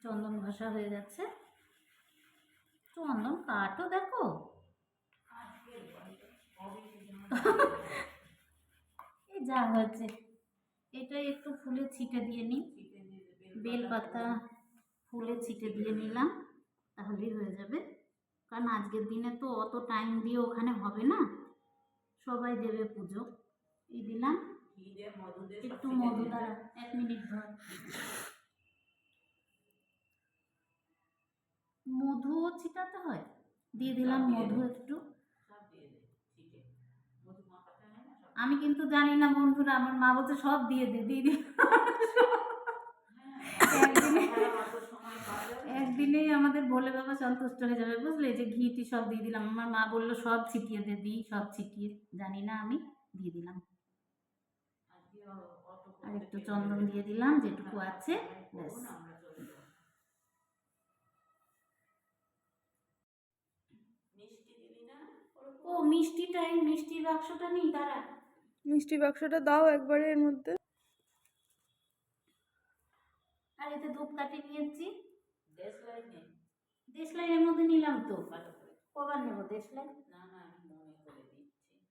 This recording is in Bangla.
চন্দন ঘষা হয়ে যাচ্ছে। চন্দন কাঠও দেখো। এই যা হয়েছে, এটাই একটু ফুলে ছিটে দিয়ে নিই। বেলপাতা ফুলে ছিটে দিয়ে নিলাম, তাহলেই হয়ে যাবে। কারণ আজকের দিনে তো অত টাইম দিয়ে ওখানে হবে না, সবাই দেবে পুজো। এই দিলাম একটু মধু, দ্বারা 1 মিনিট ধর। মধুও ছিটাতে হয়, দিয়ে দিলাম মধু একটু। আমি কিন্তু জানি না বন্ধুরা, আমার মা বলছে সব দিয়ে দে দিদি। একদিনেই আমাদের ভোলে বাবা সন্তুষ্ট হয়ে যাবে, বুঝলে? যে ঘিটি সব দিয়ে দিলাম, আমার মা বললো সব ছিটিয়ে দে, দিই সব ছিটিয়ে, জানি না আমি দিয়ে দিলাম। আর একটু চন্দন দিয়ে দিলাম যেটুকু আছে, ব্যাস। ও মিষ্টিটাই, মিষ্টির বাক্সটা নেই, দাঁড়া। মিষ্টি বাক্সটা দাও একবারে এর মধ্যে। আর এতে ধূপকাঠি নিয়েছি, দেশলাইনের মধ্যে নিলাম তো। কবার নেবো দেশলাই?